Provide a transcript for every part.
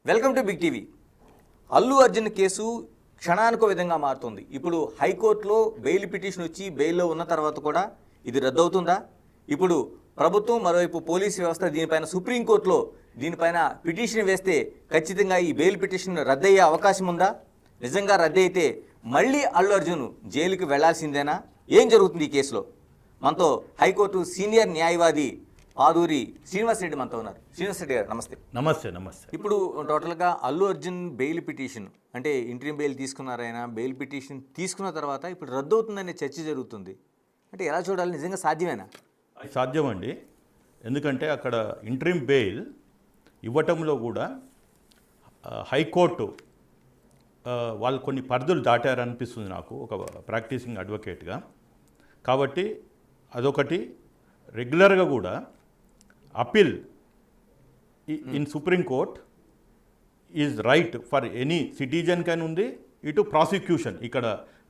Welcome to Big TV. Allu Arjun case క్షణానికో విధంగా మారుతుంది. ఇప్పుడు హైకోర్టులో బెయిల్ పిటిషన్ వచ్చి బెయిల్లో ఉన్న తర్వాత కూడా ఇది రద్దవుతుందా? ఇప్పుడు ప్రభుత్వం మరోవైపు పోలీసు వ్యవస్థ దీనిపైన సుప్రీంకోర్టులో దీనిపైన పిటిషన్ వేస్తే ఖచ్చితంగా ఈ బెయిల్ పిటిషన్ రద్దయ్యే అవకాశం ఉందా? నిజంగా రద్దయితే మళ్ళీ అల్లు అర్జున్ జైలుకి వెళ్లాల్సిందేనా? ఏం జరుగుతుంది ఈ కేసులో? మనతో హైకోర్టు సీనియర్ న్యాయవాది ఆదూరి శ్రీనివాస్ రెడ్డి మనతో ఉన్నారు. శ్రీనివాస్ రెడ్డి గారు నమస్తే. నమస్తే. నమస్తే. ఇప్పుడు టోటల్గా అల్లు అర్జున్ బెయిల్ పిటిషన్ అంటే ఇంటరీమ్ బెయిల్ తీసుకున్నారు. ఆయన బెయిల్ పిటిషన్ తీసుకున్న తర్వాత ఇప్పుడు రద్దు అవుతుందనే చర్చ జరుగుతుంది. అంటే ఎలా చూడాలి? నిజంగా సాధ్యమేనా? సాధ్యమండి. ఎందుకంటే అక్కడ ఇంటరీమ్ బెయిల్ ఇవ్వటంలో కూడా హైకోర్టు వాళ్ళు కొన్ని పరిధులు దాటారనిపిస్తుంది నాకు ఒక ప్రాక్టీసింగ్ అడ్వకేట్గా. కాబట్టి అదొకటి. రెగ్యులర్గా కూడా appeal in supreme court is right for any citizen కానీ ఉంది. ఇటు ప్రాసిక్యూషన్, ఇక్కడ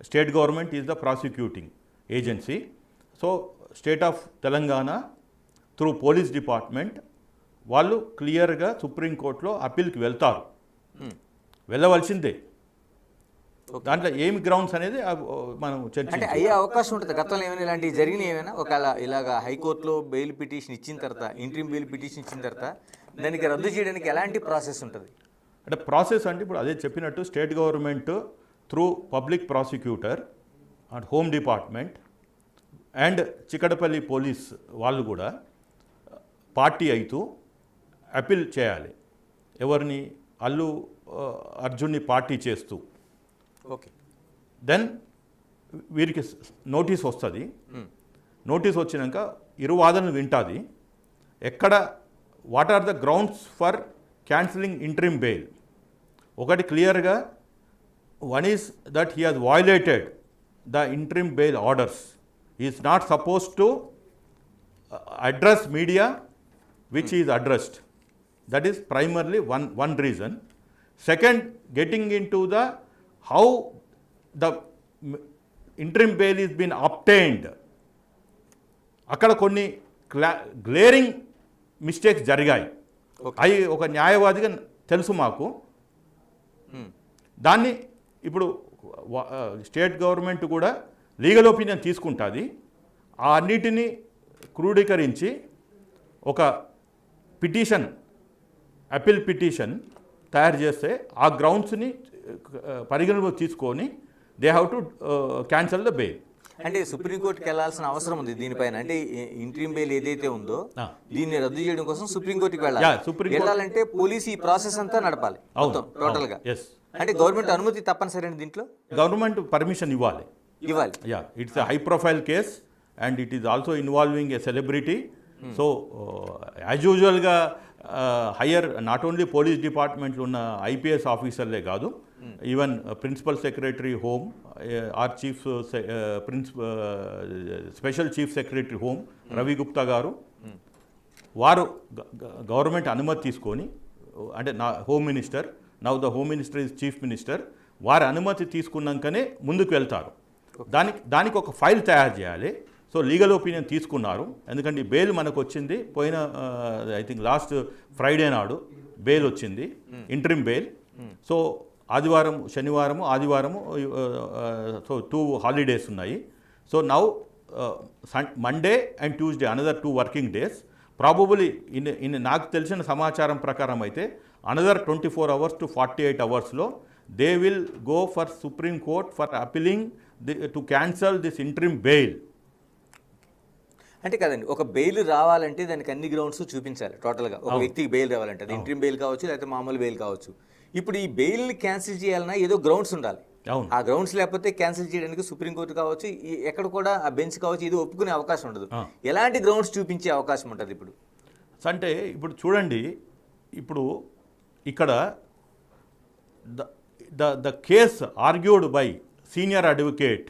state government is the prosecuting agency. So state of Telangana through police department వాళ్ళు క్లియర్గా సుప్రీంకోర్టులో అపీల్కి వెళ్తారు, వెళ్ళవలసిందే. దాంట్లో ఏమి గ్రౌండ్స్ అనేది మనం అంటే అయ్యే అవకాశం ఉంటుంది. గతంలో ఏమైనా ఇలాంటివి జరిగినాయి? ఏమైనా ఒకవేళ ఇలాగా హైకోర్టులో బెయిల్ పిటిషన్ ఇచ్చిన తర్వాత, ఇంటరీమ్ బెయిల్ పిటిషన్ ఇచ్చిన తర్వాత దానికి రద్దు చేయడానికి ఎలాంటి ప్రాసెస్ ఉంటుంది? అంటే ప్రాసెస్ అంటే ఇప్పుడు అదే చెప్పినట్టు state government through public prosecutor and home department and Chikkadpally police వాళ్ళు కూడా పార్టీ అవుతూ అపీల్ చేయాలి. ఎవరిని? అల్లు అర్జున్ని పార్టీ చేస్తూ. ఓకే. దెన్ వీరికి నోటీస్ వస్తుంది. నోటీస్ వచ్చినాక ఇరు వాదనలు వింటుంది. ఎక్కడ what are the grounds for cancelling interim bail? ఒకటి క్లియర్గా, one is that he has violated the interim bail orders. He is not suppose to address media which is addressed. That is primarily one reason. Second, getting into the how the interim bail is been obtained. అక్కడ కొన్ని glaring mistakes జరిగాయి. అవి ఒక న్యాయవాదిగా తెలుసు మాకు. దాన్ని ఇప్పుడు స్టేట్ గవర్నమెంట్ కూడా లీగల్ ఒపీనియన్ తీసుకుంటుంది. ఆ అన్నిటినీ క్రోడీకరించి ఒక పిటిషన్, అపీల్ పిటిషన్ తయారు చేస్తే ఆ గ్రౌండ్స్ని పరిగణలో తీసుకొని they have to cancel the bail. అంటే సుప్రీంకోర్టుకి వెళ్ళాల్సిన అవసరం ఉంది దీనిపైన. అంటే ఇంటరీమ్ బెయిల్ ఏదైతే ఉందో దీన్ని రద్దు చేయడం కోసం సుప్రీంకోర్టుకి వెళ్ళాలంటే పోలీసు ఈ ప్రాసెస్ అంతా నడపాలి టోటల్ గా. అంటే గవర్నమెంట్ అనుమతి తప్పనిసరి అండి దీంట్లో? గవర్నమెంట్ పర్మిషన్ ఇవ్వాలి. Yeah, it's a high profile case and it is also involving a celebrity. So as యూజువల్గా హయ్యర్ నాట్ ఓన్లీ పోలీస్ డిపార్ట్మెంట్లో ఉన్న ఐపీఎస్ ఆఫీసర్లే కాదు, even principal secretary home or chief special chief secretary home Ravi Gupta garu, వారు government అనుమతి తీసుకొని, అంటే నా home minister, now the home minister is chief minister, వారి అనుమతి తీసుకున్నాకనే ముందుకు వెళ్తారు. దానికి ఒక ఫైల్ తయారు చేయాలి. సో లీగల్ ఒపీనియన్ తీసుకున్నారు. ఎందుకంటే బెయిల్ మనకు వచ్చింది పోయిన ఐ థింక్ లాస్ట్ ఫ్రైడే నాడు బెయిల్ వచ్చింది, ఇంటరీమ్ బెయిల్. సో ఆదివారం, శనివారము, ఆదివారము, సో 2 హాలిడేస్ ఉన్నాయి. So now Monday and Tuesday another 2 working days. Probably in నాకు తెలిసిన సమాచారం ప్రకారం అయితే అనదర్ 24 hours to 48 hoursలో they will go for Supreme Court for appealing to cancel this interim bail. అంటే కదండి, ఒక బెయిల్ రావాలంటే దానికి అన్ని గ్రౌండ్స్ చూపించాలి టోటల్గా. ఒక వ్యక్తికి బెయిల్ రావాలంటే అది ఇంటరీమ్ బెయిల్ కావచ్చు, లేకపోతే మామూలు బెయిల్ కావచ్చు. ఇప్పుడు ఈ బెయిల్ని క్యాన్సిల్ చేయాలన్నా ఏదో గ్రౌండ్స్ ఉండాలి. ఆ గ్రౌండ్స్ లేకపోతే క్యాన్సిల్ చేయడానికి సుప్రీంకోర్టు కావచ్చు, ఎక్కడ కూడా ఆ బెంచ్ కావచ్చు, ఇది ఒప్పుకునే అవకాశం ఉండదు. ఎలాంటి గ్రౌండ్స్ చూపించే అవకాశం ఉంటుంది ఇప్పుడు? అంటే ఇప్పుడు చూడండి, ఇప్పుడు ఇక్కడ the case argued by senior advocate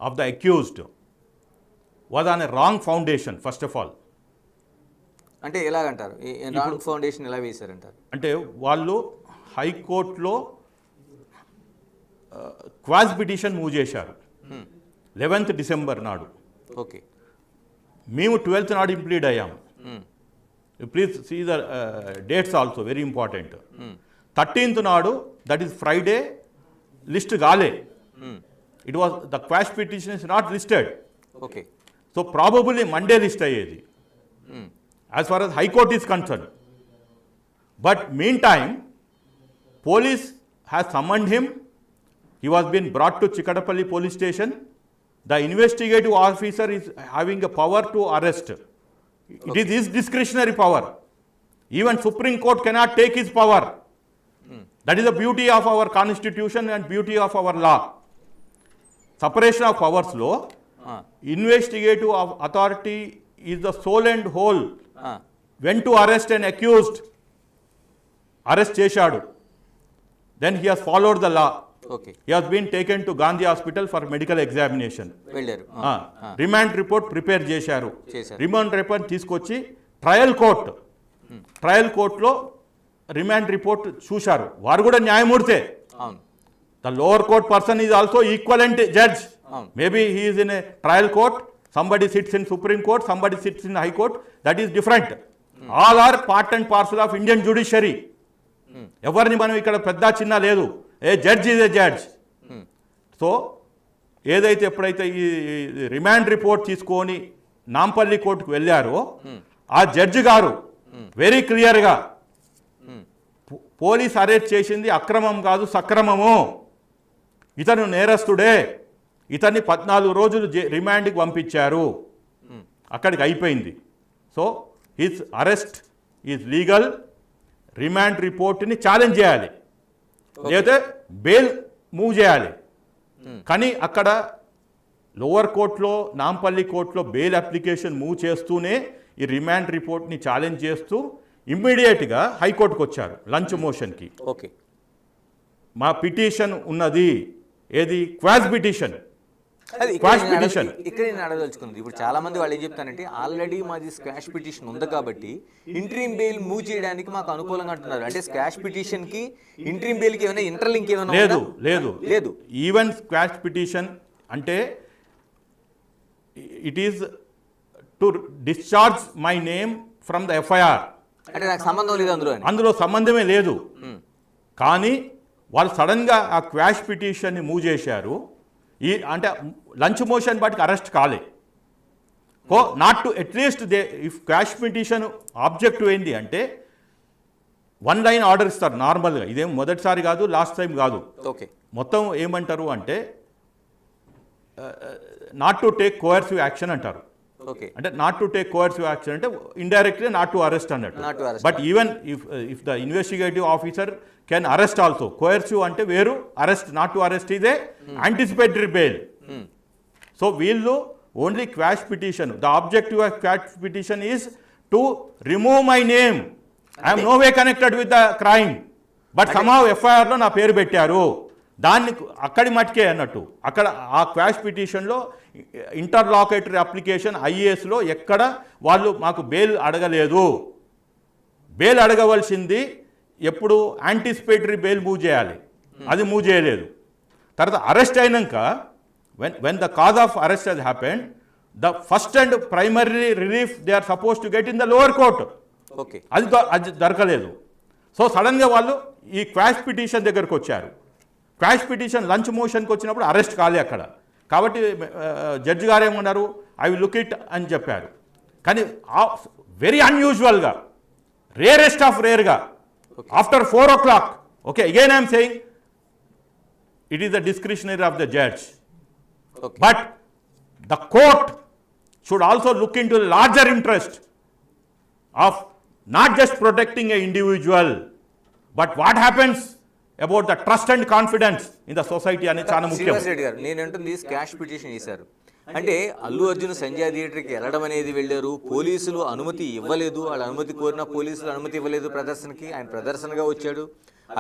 of the accused was on a wrong foundation first of all. అంటే ఎలాగంటారు? రాంగ్ ఫౌండేషన్ ఎలా వేశారంటారు? అంటే వాళ్ళు హైకోర్టులో క్వాజ్ పిటిషన్ మూవ్ చేశారు 11th December నాడు. ఓకే. మేము 12th నాడు ఇంప్లీడ్ అయ్యాము. Please see the dates also very important. 13th నాడు, దట్ ఈస్ ఫ్రైడే, లిస్ట్ కాలే. It was the quash petition is not listed. Okay. So probably Monday list అయ్యేది as far as High Court is concern. But meantime police has summoned him. He was being brought to Chikadapalli police station. The investigative officer is having a power to arrest. It is his discretionary power. Even Supreme Court cannot take his power. That is the beauty of our constitution and beauty of our law. Separation of powers law. Investigative authority is the sole and whole. When to arrest an accused. Arrest chesadu. Then he has followed the law. Okay. He has been taken to Gandhi Hospital for medical examination. వెళ్ళారు. Remand report prepare చేశారు. చేశారు. Remand report తీసుకొచ్చి trial కోర్టులో remand report చూశారు. వారు కూడా న్యాయమూర్తే. అవును. The lower court person is also equivalent judge. Maybe he is in a trial court, somebody sits in supreme court, somebody sits in high court. That is different. All are part and parcel of Indian judiciary. ఎవరిని మనం ఇక్కడ పెద్ద చిన్న లేదు. A judge is a judge. So ఏదైతే ఎప్పుడైతే ఈ remand report తీసుకొని నాంపల్లి కోర్టుకు వెళ్ళారో ఆ జడ్జి గారు వెరీ క్లియర్గా పోలీస్ అరెస్ట్ చేసింది అక్రమం కాదు, సక్రమము. ఇతను నేరస్తుడే. ఇతన్ని 14 రోజులు రిమాండ్కి పంపించారు. అక్కడికి అయిపోయింది. So his arrest is legal. Remand రిపోర్ట్ని ఛాలెంజ్ చేయాలి, లేకపోతే బెయిల్ మూవ్ చేయాలి. కానీ అక్కడ లోవర్ కోర్టులో, నాంపల్లి కోర్టులో బెయిల్ అప్లికేషన్ మూవ్ చేస్తూనే ఈ రిమాండ్ రిపోర్ట్ని ఛాలెంజ్ చేస్తూ ఇమ్మీడియట్గా హైకోర్టుకు వచ్చారు లంచ్ మోషన్కి. ఓకే. మా పిటిషన్ ఉన్నది, ఏది క్వాష్ పిటిషన్. అది క్వాష్ పిటిషన్ ఇక్కడ నేను అడగదలుచుకుంది. ఇప్పుడు చాలా మంది వాళ్ళు ఏం చెప్తానంటే ఆల్రెడీ మాది స్క్వాష్ పిటిషన్ ఉంది కాబట్టి ఇంట్రీమ్ బెయిల్ మూవ్ చేయడానికి మాకు అనుకూలంగా అంటున్నారు. అంటే స్క్వాష్ పిటిషన్ కి ఇంట్రీమ్ బెయిల్ కి ఏమైనా ఇంటర్లింక్ ఏమైనా లేదు లేదు లేదు. ఈవెన్ స్క్వాష్ పిటిషన్ అంటే it is to discharge my name from the FIR. అంటే నాకు సంబంధం లేదు అందులో సంబంధమే లేదు. కానీ వాళ్ళు సడన్గా ఆ క్వాష్ పిటిషన్ని మూవ్ చేశారు. అంటే లంచ్ మోషన్ బట్టి అరెస్ట్ కాలే. Not to at least they if quash petition objective ఏంటి అంటే 1 లైన్ ఆర్డర్ ఇస్తారు నార్మల్గా. ఇదేం మొదటిసారి కాదు, లాస్ట్ టైం కాదు. ఓకే. మొత్తం ఏమంటారు అంటే not to take coercive action అంటారు. ఓకే. అంటే not to take coercive action అంటే ఇండైరెక్ట్లీ నాట్ టు అరెస్ట్ అన్నట్టు. But even if the investigative officer can arrest also. Coercive అంటే వేరు, అరెస్ట్ నాట్ టు అరెస్ట్ ఇదే యాంటిసిపేటరీ బెయిల్. సో వీళ్ళు only quash petition, the objective of quash petition is to remove my name. I'm no way connected with the crime, but somehow ఎఫ్ఐఆర్లో నా పేరు పెట్టారు. దాన్ని అక్కడి మటుకే అన్నట్టు. అక్కడ ఆ క్వాష్ పిటిషన్లో ఇంటర్లాకేటరీ అప్లికేషన్ ఐఏఎస్లో ఎక్కడ వాళ్ళు మాకు బెయిల్ అడగలేదు. బెయిల్ అడగవలసింది ఎప్పుడు యాంటిసిపేటరీ బెయిల్ మూవ్ చేయాలి, అది మూవ్ చేయలేదు. తర్వాత అరెస్ట్ అయినాక when the cause of arrest has happened, the first and primary relief they are supposed to get in the lower court. Okay. అది దొరకలేదు. సో సడన్గా వాళ్ళు ఈ క్వాష్ పిటిషన్ దగ్గరకు వచ్చారు. క్వాష్ పిటిషన్ లంచ్ మోషన్కి వచ్చినప్పుడు అరెస్ట్ కాలే అక్కడ. కాబట్టి జడ్జి గారు ఏమన్నారు, ఐ విల్ లుక్ ఇట్ అని చెప్పారు. కానీ వెరీ అన్యూజువల్గా, రేరెస్ట్ ఆఫ్ రేర్గా after 4 o'clock, okay, again I'm saying it is the discretionary of the judge. But the court should also look into the larger interest of not just protecting an individual, but what happens about the trust and confidence in the society అనేది చాలా ముఖ్యం. శ్రీనివాస్ రెడ్డి గారు, నేను అంటుంది quash petition చేశారు అంటే అల్లు అర్జున్ సంజయ్ థియేటర్కి వెళ్ళడం అనేది వెళ్ళారు, పోలీసులు అనుమతి ఇవ్వలేదు, వాళ్ళ అనుమతి కోరిన పోలీసులు అనుమతి ఇవ్వలేదు ప్రదర్శనకి. ఆయన ప్రదర్శనగా వచ్చాడు,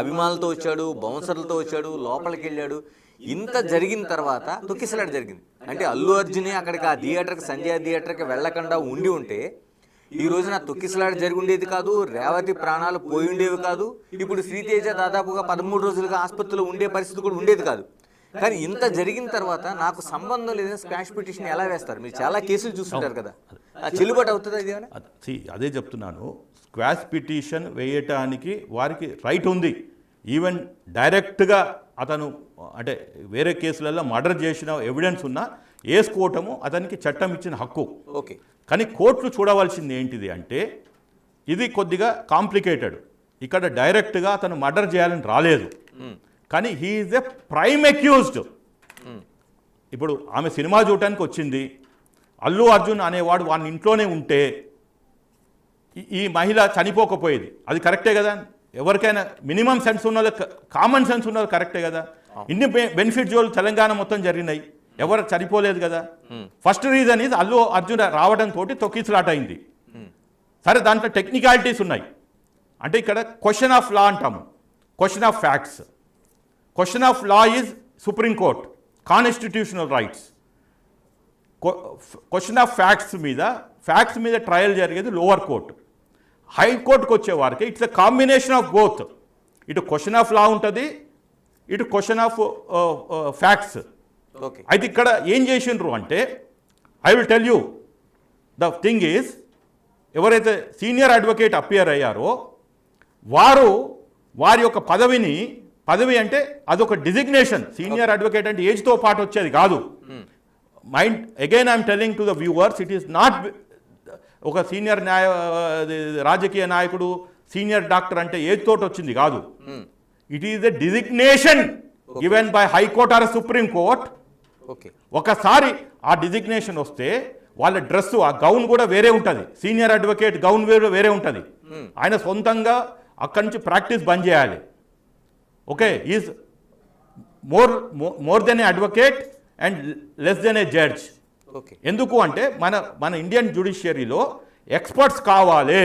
అభిమానులతో వచ్చాడు, బౌన్సర్లతో వచ్చాడు, లోపలికి వెళ్ళాడు. ఇంత జరిగిన తర్వాత తొక్కిసలాట జరిగింది. అంటే అల్లు అర్జునే అక్కడికి ఆ థియేటర్కి, సంజయ్ థియేటర్కి వెళ్ళకుండా ఉండి ఉంటే ఈ రోజున తొక్కిసలాట జరిగి ఉండేది కాదు, రేవతి ప్రాణాలు పోయి ఉండేవి కాదు, ఇప్పుడు శ్రీతేజ దాదాపుగా 13 రోజులుగా ఆసుపత్రిలో ఉండే పరిస్థితి కూడా ఉండేది కాదు. కానీ ఇంత జరిగిన తర్వాత నాకు సంబంధం లేదని స్క్వాష్ పిటిషన్ ఎలా వేస్తారు? మీరు చాలా కేసులు చూస్తుంటారు కదా, చెల్లుబాటు అవుతుంది అది? అదే చెప్తున్నాను. స్క్వాష్ పిటిషన్ వేయటానికి వారికి రైట్ ఉంది. ఈవెన్ డైరెక్ట్గా అతను అంటే వేరే కేసులలో మర్డర్ చేసిన ఎవిడెన్స్ ఉన్నా వేసుకోవటము అతనికి చట్టం ఇచ్చిన హక్కు. ఓకే. కానీ కోర్టులు చూడవలసింది ఏంటిది అంటే ఇది కొద్దిగా కాంప్లికేటెడ్. ఇక్కడ డైరెక్ట్గా అతను మర్డర్ చేయాలని రాలేదు, కానీ he is a prime accused. ఇప్పుడు ఆమె సినిమా చూడటానికి వచ్చింది, అల్లు అర్జున్ అనేవాడు వాని ఇంట్లోనే ఉంటే ఈ మహిళ చనిపోకపోయేది. అది కరెక్టే కదా? ఎవరికైనా మినిమం సెన్స్ ఉన్న కామన్ సెన్స్ ఉన్నది కరెక్టే కదా? ఇన్ని బెనిఫిట్ జోలు తెలంగాణ మొత్తం జరిగినాయి, ఎవరు చనిపోలేదు కదా. First reason is Allu Arjun రావడంతో తొక్కిసలాట అయింది. సరే, దాంట్లో టెక్నికాలిటీస్ ఉన్నాయి. అంటే ఇక్కడ క్వశ్చన్ ఆఫ్ లా అంటాము, question of facts. Question of law is supreme court, constitutional rights. Question of facts మీద ట్రయల్ జరిగేది లోవర్ కోర్టు. హైకోర్టుకు వచ్చే వారికి it's a combination of both. ఇటు క్వశ్చన్ ఆఫ్ లా ఉంటుంది, ఇటు క్వశ్చన్ ఆఫ్ ఫ్యాక్ట్స్. అయితే ఇక్కడ ఏం చేసిండ్రు అంటే, I will tell you the thing is, ఎవరైతే సీనియర్ అడ్వకేట్ అపియర్ అయ్యారో వారి యొక్క పదవి అంటే అదొక డిజిగ్నేషన్. సీనియర్ అడ్వకేట్ అంటే ఏజ్తో పాటు వచ్చేది కాదు. Again I'm telling to the viewers, it is not ఒక సీనియర్ రాజకీయ నాయకుడు, సీనియర్ డాక్టర్ అంటే ఏజ్ తోటి వచ్చింది కాదు. It is a designation given by high court or supreme court. ఒకసారి ఆ డిజిగ్నేషన్ వస్తే వాళ్ళ డ్రెస్సు, ఆ గౌన్ కూడా వేరే ఉంటుంది. సీనియర్ అడ్వకేట్ గౌన్ వేరే ఉంటుంది. ఆయన సొంతంగా అక్కడి నుంచి ప్రాక్టీస్ బంద్ చేయాలి. Okay, is more than A advocate and less than A judge. ఎందుకు అంటే మన ఇండియన్ జ్యుడిషియరీలో ఎక్స్పర్ట్స్ కావాలి.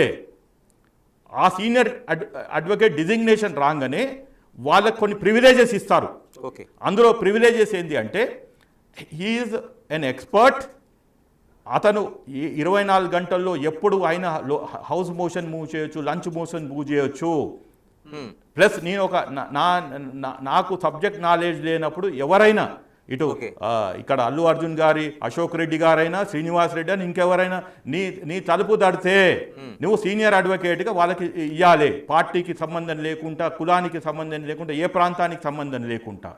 ఆ సీనియర్ అడ్వకేట్ డిజిగ్నేషన్ రాగానే వాళ్ళకి కొన్ని ప్రివిలేజెస్ ఇస్తారు. అందులో ప్రివిలేజెస్ ఏంటి అంటే, హీఈస్ ఎన్ ఎక్స్పర్ట్. అతను 24 గంటల్లో ఎప్పుడు ఆయన హౌస్ మోషన్ మూవ్ చేయొచ్చు, లంచ్ మోషన్ మూవ్ చేయొచ్చు. ప్లస్ నేను నాకు సబ్జెక్ట్ నాలెడ్జ్ లేనప్పుడు ఎవరైనా ఇటు ఇక్కడ అల్లు అర్జున్ గారి, అశోక్ రెడ్డి గారైనా, శ్రీనివాస్ రెడ్డి అని ఇంకెవరైనా నీ తలుపు తడితే నువ్వు సీనియర్ అడ్వకేట్గా వాళ్ళకి ఇవ్వాలి. పార్టీకి సంబంధం లేకుండా, కులానికి సంబంధం లేకుండా, ఏ ప్రాంతానికి సంబంధం లేకుండా.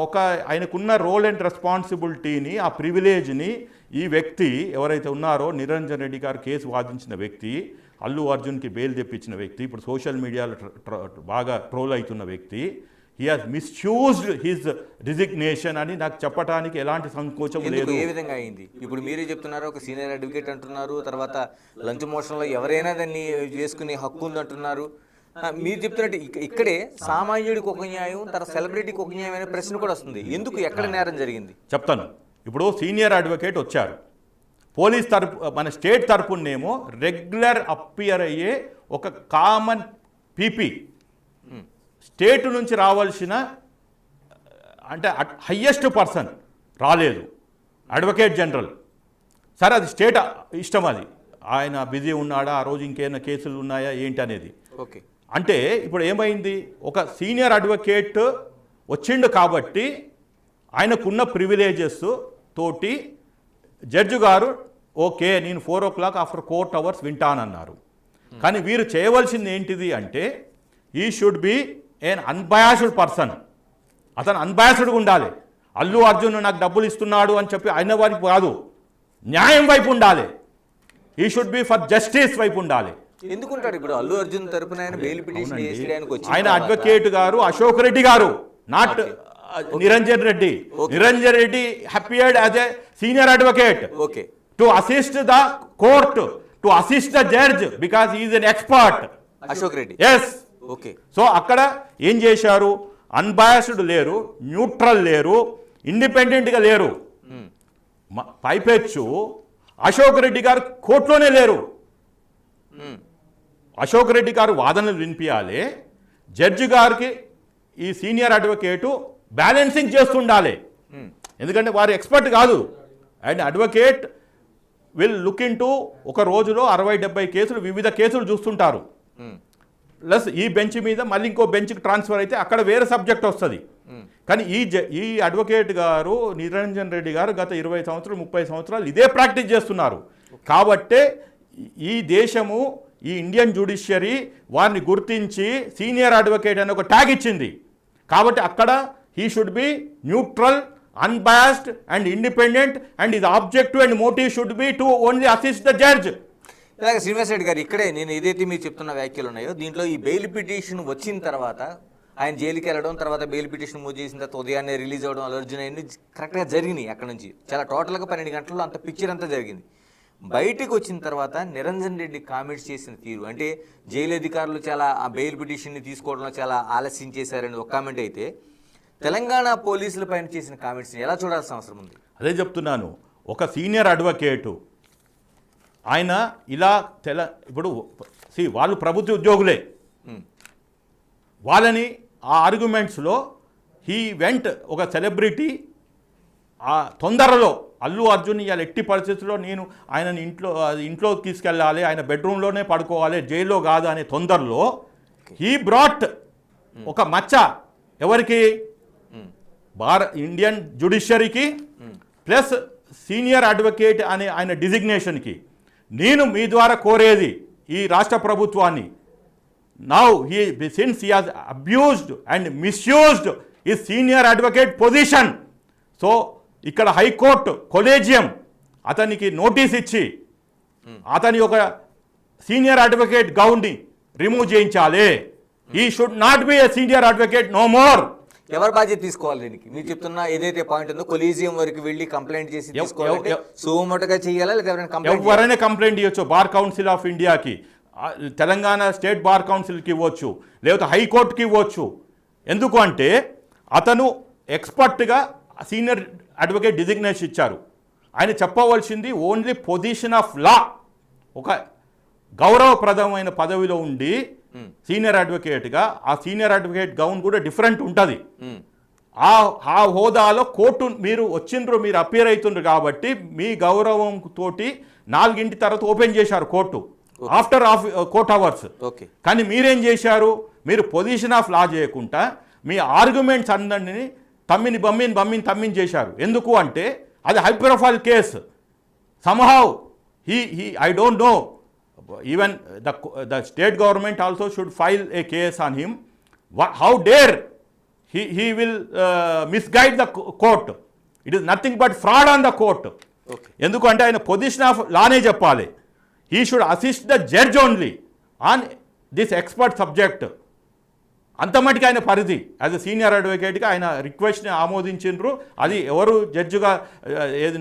ఒక ఆయనకున్న రోల్ అండ్ రెస్పాన్సిబిలిటీని, ఆ ప్రివిలేజ్ని ఈ వ్యక్తి ఎవరైతే ఉన్నారో, నిరంజన్ రెడ్డి గారు కేసు వాదించిన వ్యక్తి, అల్లు అర్జున్కి బెయిల్ తెప్పించిన వ్యక్తి, ఇప్పుడు సోషల్ మీడియాలో బాగా ట్రోల్ అవుతున్న వ్యక్తి, he has misused his resignation అని నాకు చెప్పడానికి ఎలాంటి సంకోచం లేదు. ఏ విధంగా అయింది? ఇప్పుడు మీరే చెప్తున్నారు, ఒక సీనియర్ అడ్వకేట్ అంటున్నారు, తర్వాత లంచ్ మోషన్లో ఎవరైనా దాన్ని చేసుకునే హక్కు ఉంది అంటున్నారు. మీరు చెప్తున్నట్టు ఇక్కడే సామాన్యుడికి ఒక న్యాయం, తర్వాత సెలబ్రిటీకి ఒక న్యాయం అనే ప్రశ్న కూడా వస్తుంది. ఎందుకు, ఎక్కడ నేరం జరిగింది చెప్తాను. ఇప్పుడు సీనియర్ అడ్వకేట్ వచ్చారు, పోలీస్ తరపు, మన స్టేట్ తరపునేమో రెగ్యులర్ అపియర్ అయ్యే ఒక కామన్ పీపీ, స్టేట్ నుంచి రావాల్సిన అంటే హయ్యెస్ట్ పర్సన్ రాలేదు, అడ్వకేట్ జనరల్. సరే, అది స్టేట్ ఇష్టం, అది ఆయన బిజీ ఉన్నాడా, ఆ రోజు ఇంకేమైనా కేసులు ఉన్నాయా ఏంటి అనేది. ఓకే, అంటే ఇప్పుడు ఏమైంది, ఒక సీనియర్ అడ్వకేట్ వచ్చిండు కాబట్టి ఆయనకున్న ప్రివిలేజెస్ తోటి జడ్జి గారు ఓకే నేను 4 o'clock ఆఫ్టర్ కోర్ట్ అవర్స్ వింటానన్నారు. కానీ వీరు చేయవలసింది ఏంటిది అంటే, he should be an unbiased person. అతను అన్బయాస్డ్గా ఉండాలి. అల్లు అర్జున్ నాకు డబ్బులు ఇస్తున్నాడు అని చెప్పి ఆయన వారికి కాదు, న్యాయం వైపు ఉండాలి. ఈ షుడ్ బి ఫర్ జస్టిస్ వైపు ఉండాలి. ఎందుకుంటాడు ఇప్పుడు అల్లు అర్జున్ తరపున ఆయన బెయిల్ పిటిషన్ వేయడానికి వచ్చి, ఆయన అడ్వకేట్ గారు అశోక్ రెడ్డి గారు, not Niranjan Reddy. Niranjan Reddy appeared as a senior advocate to assist the court, to assist the judge because he is an expert. Ashok Reddy, yes. Okay. So అక్కడ ఏం చేశారు, అన్బయాస్డ్ లేరు, న్యూట్రల్ లేరు, ఇండిపెండెంట్గా లేరు. పైపెచ్చు అశోక్ రెడ్డి గారు కోర్టులోనే లేరు. అశోక్ రెడ్డి గారు వాదనలు వినిపించాలి, జడ్జి గారికి ఈ సీనియర్ అడ్వకేటు బ్యాలెన్సింగ్ చేస్తుండాలి. ఎందుకంటే వారు ఎక్స్పర్ట్ కాదు. And advocate will look in to ఒక రోజులో 60-70 కేసులు, వివిధ కేసులు చూస్తుంటారు. ప్లస్ ఈ బెంచ్ మీద మళ్ళీ ఇంకో బెంచ్కి ట్రాన్స్ఫర్ అయితే అక్కడ వేరే సబ్జెక్ట్ వస్తుంది. కానీ ఈ అడ్వకేట్ గారు, నిరంజన్ రెడ్డి గారు గత 20 సంవత్సరాలు 30 సంవత్సరాలు ఇదే ప్రాక్టీస్ చేస్తున్నారు. కాబట్టే ఈ దేశము ఈ ఇండియన్ జ్యుడిషియరీ వారిని గుర్తించి సీనియర్ అడ్వకేట్ అని ఒక ట్యాగ్ ఇచ్చింది. కాబట్టి అక్కడ he should be neutral, unbiased and independent and ఇది objective and motive should be to only assist the judge. ఇలాగే శ్రీనివాస్ రెడ్డి గారు ఇక్కడే నేను ఏదైతే మీరు చెప్తున్న వ్యాఖ్యలు ఉన్నాయో దీంట్లో ఈ బెయిల్ పిటిషన్ వచ్చిన తర్వాత ఆయన జైలుకి వెళ్ళడం, తర్వాత బెయిల్ పిటిషన్ మూవ్ చేసిన తర్వాత ఉదయాన్నే రిలీజ్ అవ్వడం, అల్లు అర్జున్ అన్ని కరెక్ట్గా జరిగినాయి. అక్కడ నుంచి చాలా టోటల్గా 12 గంటల్లో అంత పిక్చర్ అంతా జరిగింది. బయటకు వచ్చిన తర్వాత నిరంజన్ రెడ్డి కామెంట్స్ చేసిన తీరు అంటే జైలు అధికారులు చాలా ఆ బెయిల్ పిటిషన్ని తీసుకోవడంలో చాలా ఆలస్యం చేశారని ఒక కామెంట్ అయితే, తెలంగాణ పోలీసుల పైన చేసిన కామెంట్స్ని ఎలా చూడాల్సిన అవసరం ఉంది? అదే చెప్తున్నాను. ఒక సీనియర్ అడ్వకేటు ఆయన ఇలా ఇప్పుడు వాళ్ళు ప్రభుత్వ ఉద్యోగులే, వాళ్ళని ఆ ఆర్గ్యుమెంట్స్లో హీ వెంట్ ఒక సెలబ్రిటీ ఆ తొందరలో అల్లు అర్జున్ ఇవాళ ఎట్టి పరిస్థితుల్లో నేను ఆయనని ఇంట్లోకి తీసుకెళ్ళాలి, ఆయన బెడ్రూమ్లోనే పడుకోవాలి, జైల్లో కాదు అనే తొందరలో హీ బ్రాట్ ఒక మచ్చ ఎవరికి, ఇండియన్ జ్యుడిషియరీకి ప్లస్ సీనియర్ అడ్వకేట్ అనే ఆయన డిజిగ్నేషన్కి. నేను మీ ద్వారా కోరేది ఈ రాష్ట్ర ప్రభుత్వాన్ని, now since he has abused and misused ఈ సీనియర్ అడ్వకేట్ పొజిషన్. సో ఇక్కడ హైకోర్టు కొలేజియం అతనికి నోటీస్ ఇచ్చి అతని ఒక సీనియర్ అడ్వకేట్ గౌన్ని రిమూవ్ చేయించాలి. He should not be a senior advocate no more. ఎవరు బాధ్యత తీసుకోవాలి దీనికి? మీరు చెప్తున్న ఏదైతే పాయింట్ ఉందో కొలీజియం వరకు వెళ్ళి కంప్లైంట్ చేసి తీసుకోవాలి, సుమోటోగా చేయాలా లేదా ఎవరైనా కంప్లైంట్ ఇవ్వచ్చు. బార్ కౌన్సిల్ ఆఫ్ ఇండియాకి, తెలంగాణ స్టేట్ బార్ కౌన్సిల్కి ఇవ్వచ్చు, లేకపోతే హైకోర్టుకి ఇవ్వచ్చు. ఎందుకు అంటే అతను ఎక్స్పర్ట్గా సీనియర్ అడ్వకేట్ డిజిగ్నేషన్ ఇచ్చారు. ఆయన చెప్పవలసింది ఓన్లీ పొజిషన్ ఆఫ్ లా. ఒక గౌరవప్రదమైన పదవిలో ఉండి సీనియర్ అడ్వకేట్గా ఆ సీనియర్ అడ్వకేట్ గౌన్ కూడా డిఫరెంట్ ఉంటుంది. ఆ హోదాలో కోర్టు మీరు వచ్చిండ్రు, మీరు అపియర్ అవుతుండ్రు కాబట్టి మీ గౌరవం తోటి 4 తర్వాత ఓపెన్ చేశారు కోర్టు ఆఫ్టర్ కోర్ట్ అవర్స్. కానీ మీరేం చేశారు? మీరు పొజిషన్ ఆఫ్ లా చేయకుండా మీ ఆర్గ్యుమెంట్స్ అందరినీ తమ్మిని చేశారు. ఎందుకు అంటే అది high profile case. Somehow I don't know, even the state government also should file a case on him. How dare he will misguide the court. It is nothing but fraud on the court. ఎందుకంటే ఆయన position of లానే చెప్పాలి. he should assist the judge only on this expert subject. అంత మటుకు ఆయన పరిధి as a senior అడ్వకేట్గా ఆయన రిక్వెస్ట్ని ఆమోదించిండ్రు. అది ఎవరు జడ్జిగా ఏది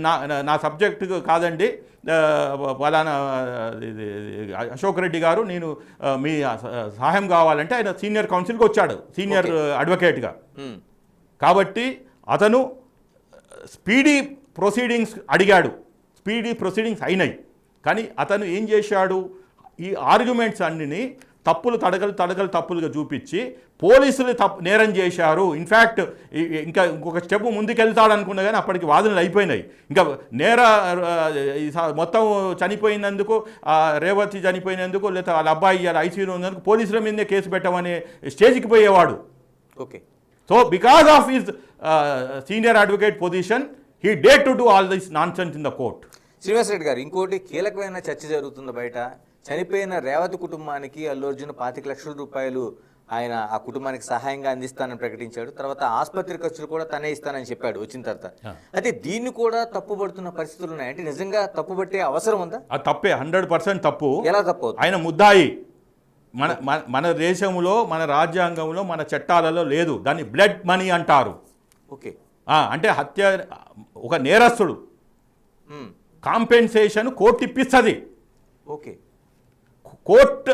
నా సబ్జెక్ట్ కాదండి, ఫలానా అశోక్ రెడ్డి గారు నేను మీ సహాయం కావాలంటే ఆయన సీనియర్ కౌన్సిల్కి వచ్చాడు సీనియర్ అడ్వకేట్గా. కాబట్టి అతను స్పీడీ ప్రొసీడింగ్స్ అడిగాడు, స్పీడీ ప్రొసీడింగ్స్ అయినాయి. కానీ అతను ఏం చేశాడు? ఈ ఆర్గ్యుమెంట్స్ అన్నిని తప్పులుగా చూపించి పోలీసులు నేరం చేశారు. ఇన్ఫ్యాక్ట్ ఇంకొక స్టెప్ ముందుకెళ్తాడు అనుకున్నా కానీ అప్పటికి వాదనలు అయిపోయినాయి. ఇంకా మొత్తం చనిపోయినందుకు, రేవతి చనిపోయినందుకు, లేదా వాళ్ళ అబ్బాయి వాళ్ళ ఐసీయూలో ఉన్నందుకు పోలీసుల మీదే కేసు పెట్టమనే స్టేజ్కి పోయేవాడు. So because of his senior advocate position he dare to do all this nonsense in the court. Srinivas Reddy garu, ఇంకోటి కీలకమైన చర్చ జరుగుతుంది బయట. చనిపోయిన రేవతి కుటుంబానికి అల్లు అర్జున్ 25 లక్షల రూపాయలు ఆయన ఆ కుటుంబానికి సహాయంగా అందిస్తానని ప్రకటించాడు. తర్వాత ఆసుపత్రి ఖర్చులు కూడా తనే ఇస్తానని చెప్పాడు వచ్చిన తర్వాత. అయితే దీన్ని కూడా తప్పుపడుతున్న పరిస్థితులు ఉన్నాయి. అంటే నిజంగా తప్పుపట్టే అవసరం ఉందా? అది తప్పే, 100% తప్పు. ఎలా తప్పు? ఆయన ముద్దాయి. మన దేశంలో, మన రాజ్యాంగంలో, మన చట్టాలలో లేదు. దాన్ని బ్లడ్ మనీ అంటారు. అంటే హత్య, ఒక నేరస్తుడు కాంపెన్సేషన్ కోర్టు ఇప్పిస్తుంది. Court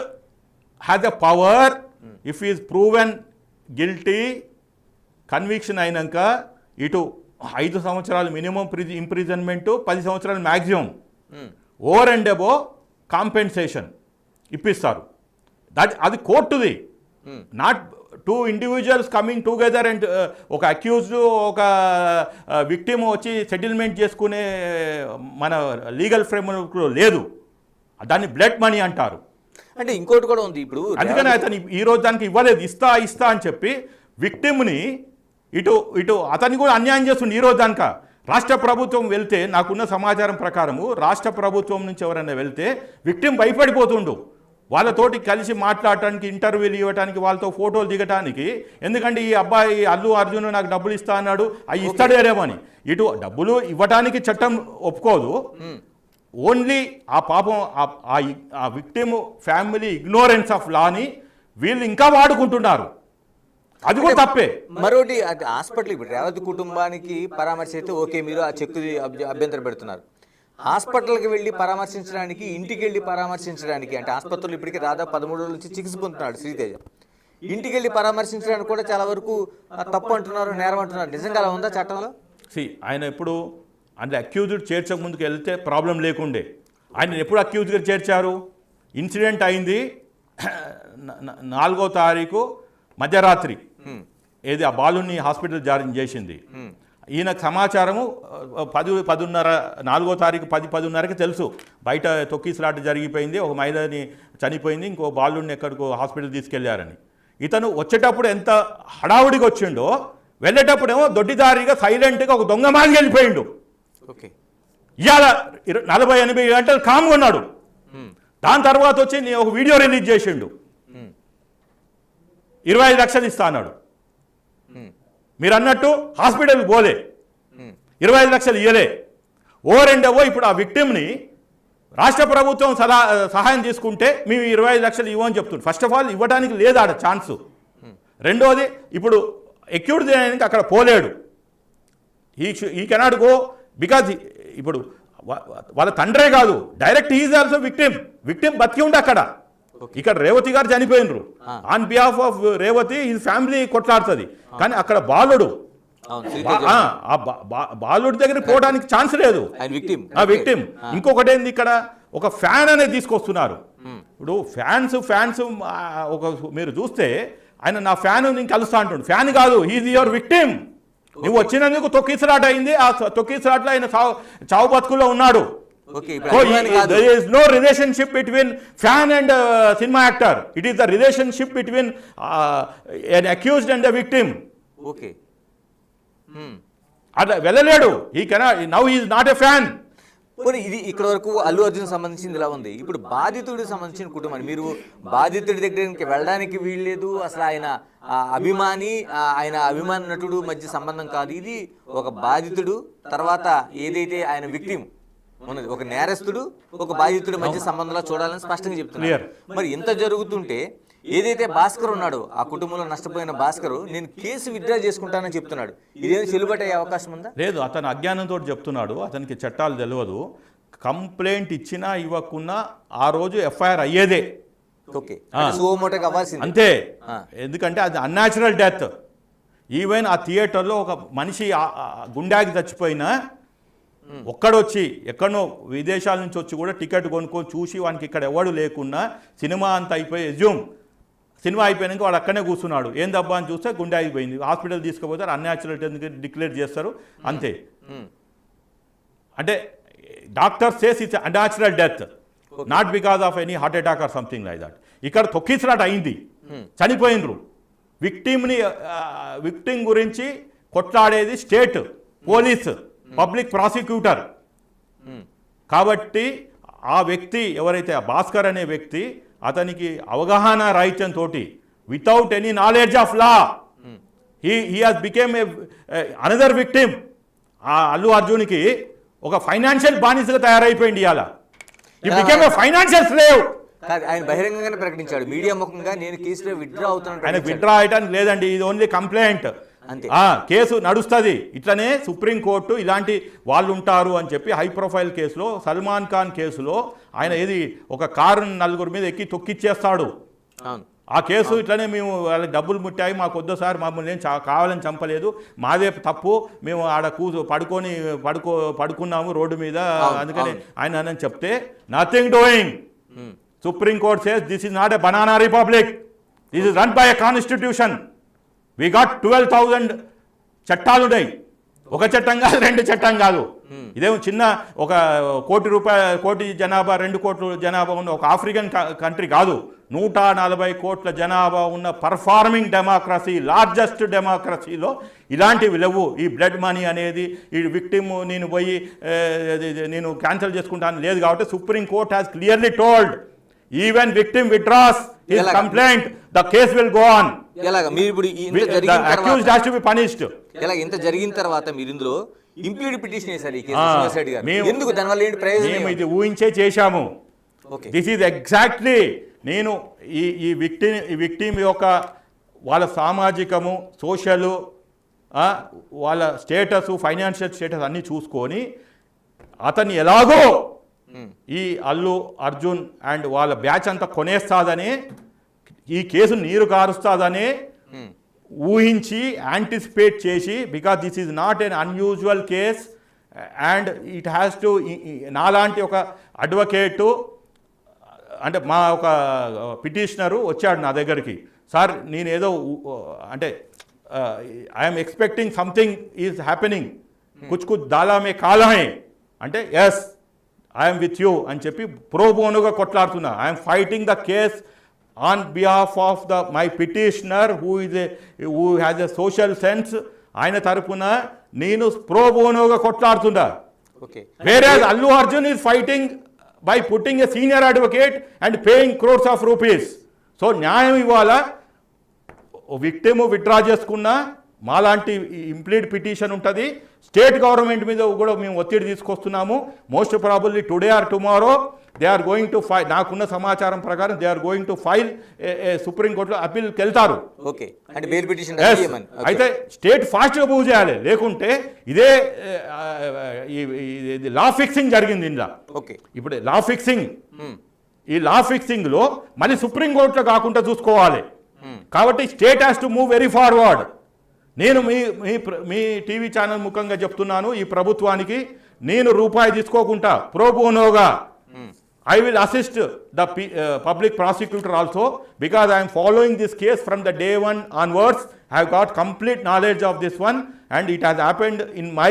has a power. If is proven guilty, conviction అయినాక ఇటు 5 సంవత్సరాలు మినిమం ఇంప్రిజన్మెంటు, 10 సంవత్సరాలు maximum, over and above compensation ఇప్పిస్తారు. అది కోర్టుది, not two individuals coming together and ఒక అక్యూజ్డ్ ఒక విక్టిమ్ వచ్చి సెటిల్మెంట్ చేసుకునే మన లీగల్ ఫ్రేమ్వర్క్లో లేదు. దాన్ని బ్లడ్ మనీ అంటారు. అంటే ఇంకోటి కూడా ఉంది ఇప్పుడు. అందుకని అతను ఈరోజు దానికి ఇవ్వలేదు. ఇస్తా అని చెప్పి విక్టిమ్ని ఇటు అతన్ని కూడా అన్యాయం చేస్తుండే. ఈరోజు దానిక రాష్ట్ర ప్రభుత్వం వెళ్తే నాకున్న సమాచారం ప్రకారము రాష్ట్ర ప్రభుత్వం నుంచి ఎవరైనా వెళ్తే విక్టిమ్ భయపడిపోతుండు వాళ్ళతోటి కలిసి మాట్లాడటానికి, ఇంటర్వ్యూలు ఇవ్వడానికి, వాళ్ళతో ఫోటోలు దిగటానికి. ఎందుకంటే ఈ అబ్బాయి అల్లు అర్జున్ నాకు డబ్బులు ఇస్తా అన్నాడు, అవి ఇస్తాడేమని. ఇటు డబ్బులు ఇవ్వటానికి చట్టం ఒప్పుకోదు. ఓన్లీ ఆ పాపం ఆ విక్టిమ్ ఫ్యామిలీ ఇగ్నోరెన్స్ ఆఫ్ లాని వీళ్ళు ఇంకా వాడుకుంటున్నారు. అది కూడా తప్పే. మరోటి హాస్పిటల్ ఇప్పుడు రేవతి కుటుంబానికి పరామర్శ అయితే ఓకే, మీరు ఆ చెక్కు అభ్యంతరం పెడుతున్నారు. హాస్పిటల్కి వెళ్ళి పరామర్శించడానికి, ఇంటికి వెళ్ళి పరామర్శించడానికి, అంటే ఆసుపత్రులు ఇప్పటికీ దాదాపు 13 రోజుల నుంచి చికిత్స పొందుతున్నాడు శ్రీతేజ. ఇంటికి వెళ్ళి పరామర్శించడానికి కూడా చాలా వరకు తప్పు అంటున్నారు, నేరం అంటున్నారు. నిజంగా అలా ఉందా చట్టంలో? ఆయన ఎప్పుడు అంటే అక్యూజ్డ్ చేర్చక ముందుకు వెళ్తే ప్రాబ్లం లేకుండే. ఆయన ఎప్పుడు అక్యూజ్గా చేర్చారు? ఇన్సిడెంట్ అయింది 4వ తారీఖు మధ్యరాత్రి, ఏది ఆ బాలుని హాస్పిటల్ జారీ చేసింది. ఈయనకు సమాచారము 10:30 4వ తారీఖు 10:10:30కి తెలుసు బయట తొక్కిసలాట జరిగిపోయింది, ఒక మహిళని చనిపోయింది, ఇంకో బాలుడిని ఎక్కడికో హాస్పిటల్ తీసుకెళ్లారని. ఇతను వచ్చేటప్పుడు ఎంత హడావుడిగా వచ్చిండో, వెళ్ళేటప్పుడేమో దొడ్డిదారిగా సైలెంట్గా ఒక దొంగ మాదిరి వెళ్ళిపోయిండు. ఓకే, ఇవాళ 40-80 గంటలు కామ్గా ఉన్నాడు. దాని తర్వాత వచ్చి నేను ఒక వీడియో రిలీజ్ చేసిండు, 25 లక్షలు ఇస్తా అన్నాడు. మీరు అన్నట్టు హాస్పిటల్కి పోలే, 25 లక్షలు ఇయ్యలే. రెండవో ఇప్పుడు ఆ విక్టిమ్ని రాష్ట్ర ప్రభుత్వం సహాయం తీసుకుంటే మేము 25 లక్షలు ఇవ్వమని చెప్తుంది. ఫస్ట్ ఆఫ్ ఆల్ ఇవ్వడానికి లేదు ఆడ ఛాన్సు. రెండోది ఇప్పుడు ఎక్యూడ్ చేయడానికి అక్కడ పోలేడు. ఈ కెనాట్ గో బికాజ్ ఇప్పుడు వాళ్ళ తండ్రే కాదు, డైరెక్ట్ ఈజ్ ఆల్సో విక్టిమ్ బతికి ఉండి అక్కడ. ఇక్కడ రేవతి గారు చనిపోయినరు, ఆన్ బిహాఫ్ ఆఫ్ రేవతి ఈ ఫ్యామిలీ కొట్లాడుతుంది. కానీ అక్కడ బాలుడు, బాలుడి దగ్గర పోవడానికి ఛాన్స్ లేదు, ఆ విక్టిమ్. ఇంకొకటి ఏంది, ఇక్కడ ఒక ఫ్యాన్ అనేది తీసుకొస్తున్నారు. ఇప్పుడు ఫ్యాన్స్ ఒక మీరు చూస్తే ఆయన నా ఫ్యాన్ నేను కలుస్తా అంటుండు. ఫ్యాన్ కాదు, హీజ్ యువర్ విక్టిమ్. నువ్వు వచ్చినందుకు తొక్కిసలాట అయింది, ఆ తొక్కిసలాటలో ఆయన చావు బతుకుల్లో ఉన్నాడు. There is no relationship between fan and cinema actor. It is the relationship between an accused and the victim. Okay. అట్లా వెళ్ళలేడు. Now he is not a fan. ఇది ఇక్కడ వరకు అల్లు అర్జున్ సంబంధించింది ఇలా ఉంది. ఇప్పుడు బాధితుడికి సంబంధించిన కుటుంబాన్ని, మీరు బాధితుడి దగ్గరికి వెళ్ళడానికి వీల్లేదు. అసలు ఆయన అభిమాని, ఆయన అభిమాన నటుడు మధ్య సంబంధం కాదు. ఇది ఒక బాధితుడు, తర్వాత ఏదైతే ఆయన విక్టిమ్ ఉన్నది, ఒక నేరస్తుడు, ఒక బాధితుడి మధ్య సంబంధంలో చూడాలని స్పష్టంగా చెప్తున్నారు. మరి ఇంత జరుగుతుంటే ఏదైతే భాస్కర్ ఉన్నాడో, ఆ కుటుంబంలో నష్టపోయిన భాస్కర్, నేను కేసు విత్డ్రా చేసుకుంటానని చెప్తున్నాడు. ఇదేదో చెల్లుబాటు అయ్యే అవకాశం ఉందా? లేదు, అతను అజ్ఞానంతో చెప్తున్నాడు. అతనికి చట్టాలు తెలియదు. కంప్లైంట్ ఇచ్చినా ఇవ్వకున్నా ఆ రోజు ఎఫ్ఐఆర్ అయ్యేదే. ఓకే, సోమోటోకి అవ్వాల్సింది అంతే. ఎందుకంటే అది అన్యాచురల్ డెత్. ఈవెన్ ఆ థియేటర్లో ఒక మనిషి గుండాకి చచ్చిపోయినా ఒక్కడొచ్చి ఎక్కడనో విదేశాల నుంచి వచ్చి కూడా టికెట్ కొనుక్కొని చూసి వానికి ఇక్కడ ఎవడు లేకున్నా సినిమా అంతా అయిపోయి సినిమా అయిపోయాక వాడు అక్కడనే కూర్చున్నాడు. ఏం దబ్బా అని చూస్తే గుండె అయిపోయింది, హాస్పిటల్ తీసుకుపోతారు, అన్యాచురల్ డెత్ డిక్లేర్ చేస్తారు, అంతే. అంటే doctor says it's unnatural death, not because of any heart attack or something like that. ఇక్కడ తొక్కిసలాట అయింది, చనిపోయినరు. విక్టిమ్ గురించి కొట్లాడేది స్టేట్ పోలీస్, పబ్లిక్ ప్రాసిక్యూటర్. కాబట్టి ఆ వ్యక్తి ఎవరైతే ఆ భాస్కర్ అనే వ్యక్తి, అతనికి అవగాహన రాహిత్యంతో, without any knowledge of law, he has become another victim. ఆ అల్లు అర్జున్కి ఒక ఫైనాన్షియల్ బానిసగా తయారైపోయింది. ఇవాళ he became a financial slave. ఆయన బహిరంగంగానే ప్రకటించాడు, మీడియా ముఖంగా నేను కేసులో విత్డ్రా అవుతాను. ఆయన విత్డ్రా అయ్యడానికి లేదండి, ఇది ఓన్లీ కంప్లైంట్. కేసు నడుస్తుంది. ఇట్లనే సుప్రీంకోర్టు ఇలాంటి వాళ్ళు ఉంటారు అని చెప్పి హై ప్రొఫైల్ కేసులో, సల్మాన్ ఖాన్ కేసులో ఆయన ఏది ఒక కారు 4 మీద ఎక్కి తొక్కిచ్చేస్తాడు. ఆ కేసు ఇట్లనే మేము వాళ్ళకి డబ్బులు ముట్టాయి, మాకు వద్దసారి మమ్మల్ని ఏం కావాలని చంపలేదు, మాదే తప్పు, మేము ఆడ పడుకున్నాము రోడ్డు మీద, అందుకని ఆయన అని చెప్తే nothing doing. Supreme court says this is not a banana republic, this is run by a constitution. We got 12,000 చట్టాలు ఉన్నాయి. ఒక చట్టం కాదు, 2 చట్టం కాదు. ఇదేమో చిన్న ఒక కోటి జనాభా 2 కోట్ల జనాభా ఉన్న ఒక ఆఫ్రికన్ కంట్రీ కాదు. 140 కోట్ల జనాభా ఉన్న పర్ఫార్మింగ్ డెమోక్రసీ, లార్జెస్ట్ డెమోక్రసీలో ఇలాంటివి లేవు. ఈ బ్లడ్ మనీ అనేది, ఈ విక్టిమ్ నేను పోయి నేను క్యాన్సిల్ చేసుకుంటాను లేదు. కాబట్టి supreme court has clearly told even victim withdraws his complaint, the case will go on. ఎలాగ మీరు ఇప్పుడు accused has to be punished. ఇలా ఇంత జరిగిన తర్వాత మీరు ఇందులో ఇంప్లీడ్ పిటిషన్ వేశారు ఈ కేసు శ్రీనివాస్ రెడ్డి గారు. ఎందుకు, దానివల్ల ఏంటి ప్రయోజనం? మేము ఇది ఊహించే చేశాము. దిస్ ఈజ్ ఎగ్జాక్ట్లీ నేను ఈ విక్టిమ్ యొక్క వాళ్ళ సామాజికము, సోషల్, వాళ్ళ స్టేటస్, ఫైనాన్షియల్ స్టేటస్ అన్నీ చూసుకొని అతన్ని ఎలాగో ఈ అల్లు అర్జున్ అండ్ వాళ్ళ బ్యాచ్ అంతా కొనేస్తాదని, ఈ కేసు నీరు కారుస్తాదని ఊహించి యాంటిసిపేట్ చేసి, because this is not an unusual case and it has to, నాలాంటి ఒక అడ్వకేటు అంటే మా ఒక పిటిషనరు వచ్చాడు నా దగ్గరికి, సార్ నేనేదో అంటే I'm expecting something is happening, కుచ్ కుచ్ దాలా మే కాలా హై అంటే, ఎస్ ఐఎమ్ విత్ యూ అని చెప్పి ప్రోబోనుగా కొట్లాడుతున్నా. I'm fighting the case on behalf of my petitioner who has a social sense. ఆయన తరపున నేను pro బోనోగా కొట్లాడుతున్నా. Whereas Allu Arjun is fighting by putting a senior advocate and paying crores of rupees. సో న్యాయం ఇవాళ విక్టిమ్ విత్డ్రా చేసుకున్నా మాలాంటి implead petition ఉంటుంది. State government మీద కూడా మేము ఒత్తిడి తీసుకొస్తున్నాము. Most probably today or tomorrow they are going to file, నాకున్న సమాచారం ప్రకారం they are going to file సుప్రీంకోర్టులో అప్పీల్కి వెళ్తారు. అయితే స్టేట్ ఫాస్ట్గా మూవ్ చేయాలి, లేకుంటే ఇదే లా ఫిక్సింగ్ జరిగింది ఇందులో. ఇప్పుడు లా ఫిక్సింగ్, ఈ లా ఫిక్సింగ్లో మళ్ళీ సుప్రీంకోర్టులో కాకుండా చూసుకోవాలి. కాబట్టి state has to move very forward. నేను మీ టీవీ ఛానల్ ముఖంగా చెప్తున్నాను, ఈ ప్రభుత్వానికి నేను రూపాయి తీసుకోకుండా ప్రోబోనోగా I will assist the public prosecutor also, because I am following this case from the day one onwards. I have got complete knowledge of this one and it has happened in my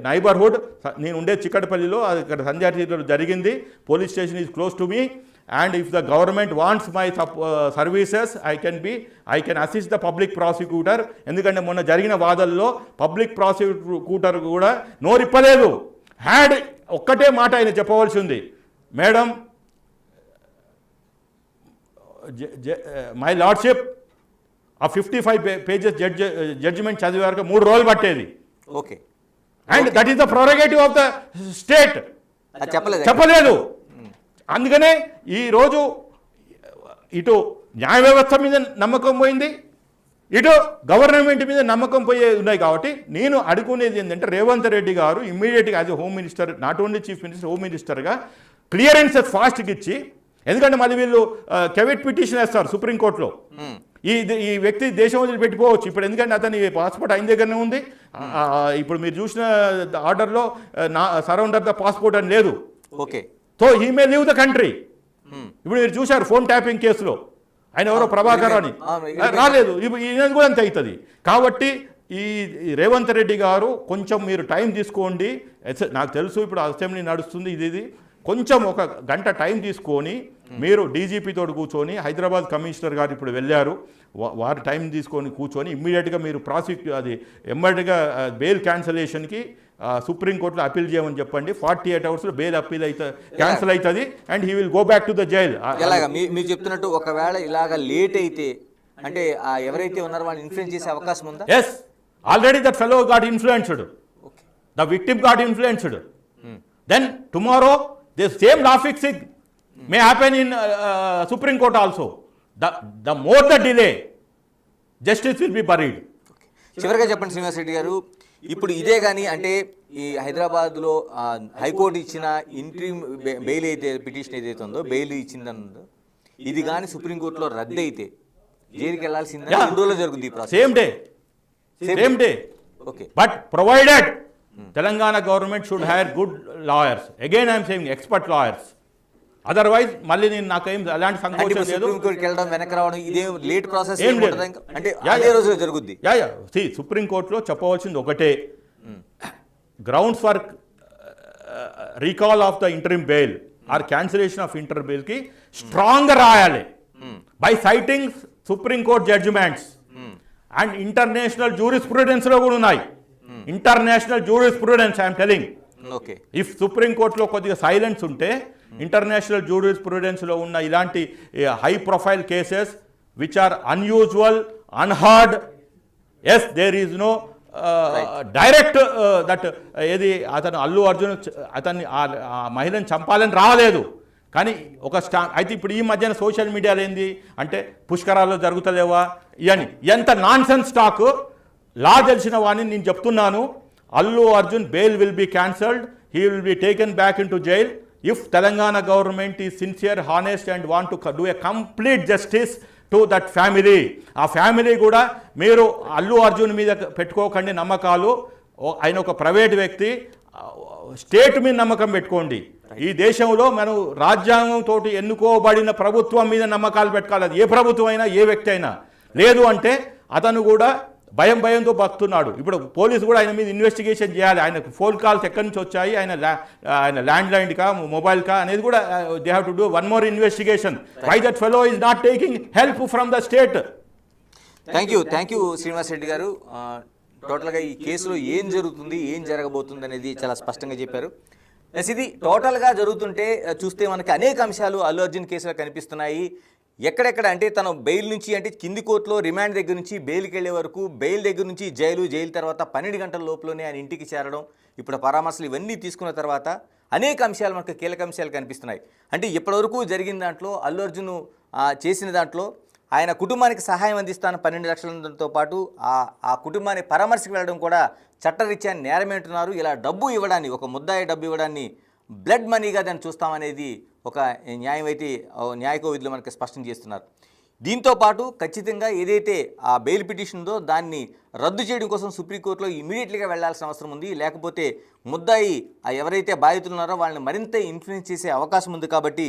neighborhood. నేను ఉండే చిక్కడపల్లిలో, ఇక్కడ సంజాతిలో జరిగింది. Police station is close to me and if the government wants my services, I can assist the public prosecutor. ఎందుకంటే మొన్న జరిగిన వాదనలో public prosecutor కూడా నోరిప్పలేదు. Had ఒక్కటే మాట ఆయన చెప్పవలసి ఉంది, మేడం మై లార్డ్షిప్ ఆ 55 పేజెస్ జడ్జిమెంట్ చదివే వరకు 3 రోజులు పట్టేది. And that is the prerogative of the state. చెప్పలేదు. అందుకనే ఈరోజు ఇటు న్యాయ వ్యవస్థ మీద నమ్మకం పోయింది, ఇటు గవర్నమెంట్ మీద నమ్మకం పోయే ఉన్నాయి. కాబట్టి నేను అడుగునేది ఏంటంటే, రేవంత్ రెడ్డి గారు ఇమ్మీడియట్గా as a home minister, not only chief minister, home మినిస్టర్గా క్లియరెన్సెస్ ఫాస్ట్గా ఇచ్చి, ఎందుకంటే మళ్ళీ వీళ్ళు కెవిట్ పిటిషన్ వేస్తారు సుప్రీంకోర్టులో, ఈ వ్యక్తి దేశం వదిలి పెట్టిపోవచ్చు ఇప్పుడు, ఎందుకంటే అతని పాస్పోర్ట్ ఆయన దగ్గరనే ఉంది. ఇప్పుడు మీరు చూసిన ఆర్డర్లో సరౌండర్ ద పాస్పోర్ట్ అని లేదు. So he may leave the country. ఇప్పుడు మీరు చూశారు ఫోన్ ట్యాపింగ్ కేసులో ఆయన ఎవరో ప్రభాకర్ అని రాలేదు, ఈయన కూడా అంతే అవుతుంది. కాబట్టి ఈ రేవంత్ రెడ్డి గారు కొంచెం మీరు టైం తీసుకోండి. నాకు తెలుసు ఇప్పుడు అసెంబ్లీ నడుస్తుంది, ఇది కొంచెం ఒక గంట టైం తీసుకొని మీరు డీజీపీతో కూర్చొని, హైదరాబాద్ కమిషనర్ గారు ఇప్పుడు వెళ్ళారు, వారి టైం తీసుకొని కూర్చొని ఇమ్మీడియట్గా మీరు ఇమ్మీడియట్గా బెయిల్ క్యాన్సలేషన్కి సుప్రీంకోర్టులో అప్పీల్ చేయమని చెప్పండి. 48 అవర్స్లో బెయిల్ అప్పీల్ అయితే క్యాన్సిల్ అవుతుంది and he will go back to the jail. ఇలాగా మీరు చెప్తున్నట్టు ఒకవేళ ఇలాగ లేట్ అయితే అంటే ఎవరైతే ఉన్నారో వాళ్ళని ఇన్ఫ్లుయెన్స్ చేసే అవకాశం ఉందా? Yes, already that fellow got influenced, the victim got influenced. Then tomorrow the same law fixing may happen in Supreme Court also. The more the delay, justice will be buried. చివరిగా చెప్పండి శ్రీనివాస్ రెడ్డి గారు, ఇప్పుడు ఇదే కానీ అంటే ఈ హైదరాబాద్లో హైకోర్టు ఇచ్చిన ఇంట్రీమ్ బెయిల్ అయితే పిటిషన్ ఏదైతే ఉందో, బెయిల్ ఇచ్చిందన్నదో, ఇది కానీ సుప్రీంకోర్టులో రద్దు అయితే జైలుకి వెళ్ళాల్సిందే. 2 రోజుల్లో జరుగుతుంది ఈ process. Same day. But provided Telangana government should hire good lawyers. Again I am saying expert lawyers. Otherwise మళ్ళీ నేను నాకేం అలాంటి సంకోచం లేదు. సుప్రీంకోర్టులో చెప్పవలసింది ఒకటే, grounds for recall of the interim bail or cancellation of inter బెయిల్కి స్ట్రాంగ్గా రాయాలి. By citing supreme court judgments and international జూరిస్ప్రూడెన్స్లో కూడా ఉన్నాయి. International jurisprudence I'm telling. Okay, if supreme కోర్టులో కొద్దిగా సైలెన్స్ ఉంటే ఇంటర్నేషనల్ జూరిస్ప్రూడెన్స్లో ఉన్న ఇలాంటి high profile cases which are unusual, unheard, yes there is no direct that ఏది అతను అల్లు అర్జున్ అతన్ని ఆ మహిళను చంపాలని రాలేదు. కానీ ఒక అయితే ఇప్పుడు ఈ మధ్యన సోషల్ మీడియాలో ఏంది అంటే పుష్కరాల్లో జరుగుతలేవా ఇవని ఎంత నాన్సెన్స్ టాక్. లా తెలిసిన వాడిని నేను చెప్తున్నాను, Allu Arjun bail will be cancelled, he will be taken back in to jail if Telangana government is sincere, honest and want to do a complete justice to that family. ఆ ఫ్యామిలీ కూడా మీరు అల్లు అర్జున్ మీద పెట్టుకోకండి నమ్మకాలు. ఆయన ఒక ప్రైవేట్ వ్యక్తి, స్టేట్ మీద నమ్మకం పెట్టుకోండి. ఈ దేశంలో మనం రాజ్యాంగంతో ఎన్నుకోబడిన ప్రభుత్వం మీద నమ్మకాలు పెట్టుకోవాలి. అది ఏ ప్రభుత్వం అయినా ఏ వ్యక్తి అయినా. లేదు అంటే అతను కూడా భయంతో బతున్నాడు. ఇప్పుడు పోలీసు కూడా ఆయన మీద ఇన్వెస్టిగేషన్ చేయాలి. ఆయన ఫోన్ కాల్స్ ఎక్కడి నుంచి వచ్చాయి, ఆయన ల్యాండ్ లైన్కా మొబైల్కా అనేది కూడా they have to do one more investigation. Why that fellow is not taking help from the state. Thank you Srinivas Reddy garu. టోటల్గా ఈ కేసులో ఏం జరుగుతుంది, ఏం జరగబోతుంది అనేది చాలా స్పష్టంగా చెప్పారు. ఇది టోటల్గా జరుగుతుంటే చూస్తే మనకి అనేక అంశాలు అల్లు అర్జున్ కేసులో కనిపిస్తున్నాయి. ఎక్కడెక్కడ అంటే తను బెయిల్ నుంచి అంటే కింది కోర్టులో రిమాండ్ దగ్గర నుంచి బెయిల్కి వెళ్ళే వరకు, బెయిల్ దగ్గర నుంచి జైలు తర్వాత 12 గంటల లోపలనే ఆయన ఇంటికి చేరడం, ఇప్పుడు పరామర్శలు ఇవన్నీ తీసుకున్న తర్వాత అనేక అంశాలు మనకు కీలక అంశాలు కనిపిస్తున్నాయి. అంటే ఇప్పటివరకు జరిగిన దాంట్లో అల్లు అర్జున్ చేసిన దాంట్లో ఆయన కుటుంబానికి సహాయం అందిస్తాను 12 లక్షలతో పాటు ఆ కుటుంబాన్ని పరామర్శకు వెళ్ళడం కూడా చట్టరీత్యా నేరమేంటున్నారు. ఇలా డబ్బు ఇవ్వడాన్ని, ఒక ముద్దాయి డబ్బు ఇవ్వడాన్ని బ్లడ్ మనీగా దాన్ని చూస్తామనేది ఒక న్యాయకోవిధులు మనకి స్పష్టం చేస్తున్నారు. దీంతో పాటు ఖచ్చితంగా ఏదైతే ఆ బెయిల్ పిటిషన్ ఉందో దాన్ని రద్దు చేయడం కోసం సుప్రీంకోర్టులో ఇమీడియట్లీగా వెళ్లాల్సిన అవసరం ఉంది. లేకపోతే ముద్దాయి ఎవరైతే బాధితులు ఉన్నారో వాళ్ళని మరింత ఇన్ఫ్లుయెన్స్ చేసే అవకాశం ఉంది. కాబట్టి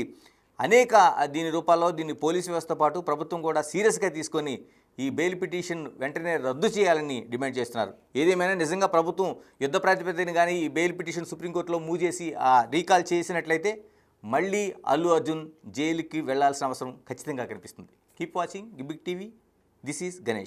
అనేక దీని రూపాల్లో దీన్ని పోలీసు వ్యవస్థతో పాటు ప్రభుత్వం కూడా సీరియస్గా తీసుకొని ఈ బెయిల్ పిటిషన్ వెంటనే రద్దు చేయాలని డిమాండ్ చేస్తున్నారు. ఏదేమైనా నిజంగా ప్రభుత్వం యుద్ధ ప్రాతిపదికన కానీ ఈ బెయిల్ పిటిషన్ సుప్రీంకోర్టులో మూవ్ చేసి రీకాల్ చేసినట్లయితే మళ్ళీ అల్లు అర్జున్ జైలుకి వెళ్లాల్సిన అవసరం ఖచ్చితంగా కనిపిస్తుంది. Keep watching big TV. This is Ganesh.